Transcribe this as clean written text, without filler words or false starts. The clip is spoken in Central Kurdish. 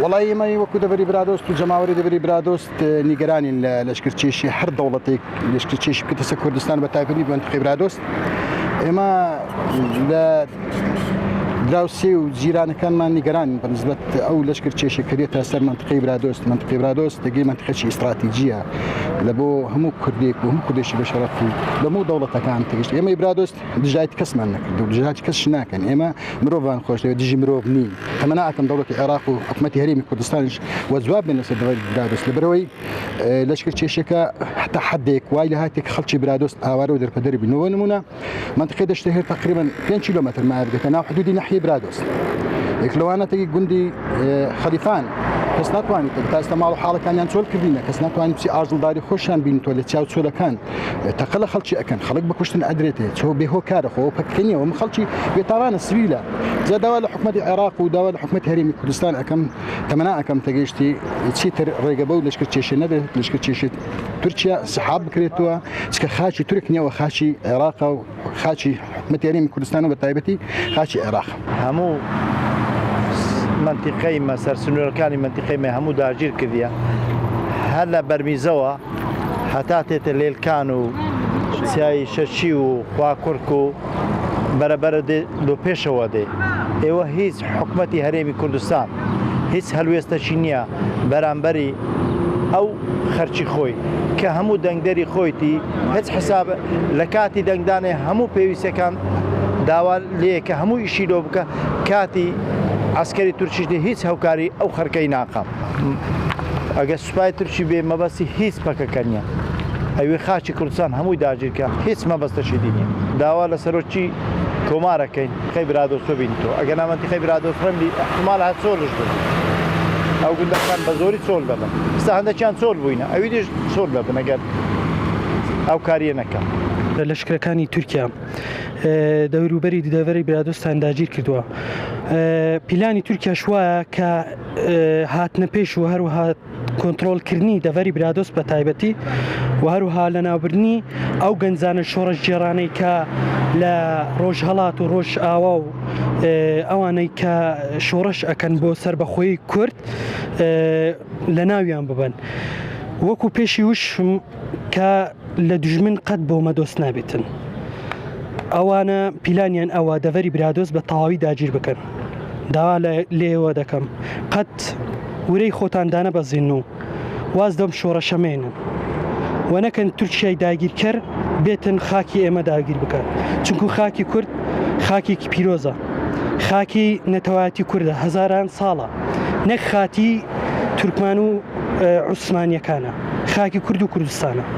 وڵی ئێمە وەکو دەبەری برادۆست و جەماوەری دەبەری برادۆست نیگەرانین لە لەشکرچێشی هەر دەوڵەتێک لەشکرچێشی بکەتە سەر کوردستان بە تایبەتی منتیقەی برادۆست ئێمە لە دراوسێ و جیرانەکانمان نیگەرانین بەنسبەت ئەو لەشکرچێشی کردێتە سەر منتیقەی برادۆست. منتیقەی برادۆست دەگەی منتیقەی استراتیجیە لە بۆ هەموو کوردێک و هەموو کوردێکی بەشەڕەف و لە هەموو دەوڵەتەکان تەگەشت. ئێمەی برادۆست دژایەتی کەسمان نەکرد و دژایەتی کەسش ناکەن. ئێمە مرۆڤان خۆش دەوێت دژی مرۆڤ نین. ئەمە ناکەم دەوڵەتی عێراق و حکومەتی هەرێمی کوردستانیش وەجواب بێن لەسەر دەوڵەتی برادۆست لەبەرەوەی لەشکرچێشەکە حتا حدێک وای لە هاتێک خەڵکی برادۆست ئاوارە و دەرپەدەری بنەوە نمونە منتیقەی دەشتە هێر تقریبا 5 کیلۆمەتر مایە بگەتە ناو حدودی ناحیەی برادۆست. یەک لەوانە تەگی گوندی خەلیفان کەس ناتوانێت تا ئێستا ماڵ و حاڵەکانیان چۆل کردینە کەس ناتوانێت بچی ئاژڵداری خۆشیان بینیتەوە لە چاو چۆلەکان تەقە لە خەڵکی ئەکەن خەڵک بکوشتن ئەدرێتێ چۆ بێهۆکارە خۆ پەکەنیەوە خەڵکی بێتاوانە سویلە جا داوا لە حکومەتی عێراق و داوا لە حکومەتی هەرێمی کوردستان ئەەکەم تەمەنا ئەەکەم تەگەیشتی چیتر ڕێگەبە و لەشکرچێشە نەبێت لەشکرچێشێت تورکیا سەحاب بکرێتەوە چکە خاچی تورک نییەوە خاچی عێراق و خاچی حکومەتی هەرێمی کوردستان و بە تایبەتی خاچی عێراق هەموو منتیقەی مەسەر سنوورەکانی منتیقەی مە هەموو داگیر کردیە هەر لە بەرمیزەوە هەتا تێتە لێلکان و سیایی شەشی و خواکورک و بەرەبەرە بۆ پێشەوە دێ ئێوە هیچ حکومەتی هەرێمی کوردستان هیچ هەلوێستەشی نییە بەرامبەری ئەو خەرچی خۆی کە هەموو دەنگدەری خۆیتی هیچ حساب لە کاتی دەنگدانێ هەموو پێویستەکان داوا لێ کە هەموو ئیشی لۆ بکە کاتی عسکەری تورکیشتی هیچ هەوکاری ئەو خەرکەی ناقام ئەگە سوپای تورکی بێ مەبەستی هیچ پەکەکە نییە ئەوێ خاچی کوردستان هەمووی داگیرکە هیچ مەبەستەشی دینیە داوا لە سەرۆکی کۆمارەکەین خەی برادۆست ببینیتەوە ئەگە نامەنتیقەی برادۆست ڕەملی احتمال هات چۆلش بن ئەو گوندەکان بە زۆری چۆل ببن ئێستا هەندێکیان چۆل بووینە ئەوی دیش چۆل ببن ئەگەر ئەو کاریە نەکەم لە لەشکرەکانی تورکیا دەوروبەری دەوەری برادۆستان داگیر کردووە پیلانی تورکیا شوایە کە هاتنە پێش و هەروەها کۆنتترۆلکردنی دەوەری برادۆست بە تایبەتی و هەروها لە ناوبردنی ئەو گەنجانە شۆڕش جێرانەی کە لە ڕۆژهەڵات و ڕۆژ ئاوا و ئەوانەی کە شۆڕش ئەکەن بۆ سربەخۆی کورد لە ناویان ببن وەکو پێشی وشم کە لە دژمن قەت بۆ مەدۆست نابێتن ئەوانە پیلانیان ئەوە دەوەری برادۆست بە تەواوی داگیر بکەن داوا لێوە دەکەم قەت ورەی خۆتاندانە بەزین و واز دەم شۆڕەشەمێنن و نەکەن تورکیای داگیرکەر بێتن خاکی ئێمە داگیر بکات چونکو خاکی کورد خاکێکی پیرۆزە خاکی نەتەوایەتی کووردە هەزاران ساڵە نەک خاتی تورکمان و عوسمانیەکانە خاکی کورد و کوردستانە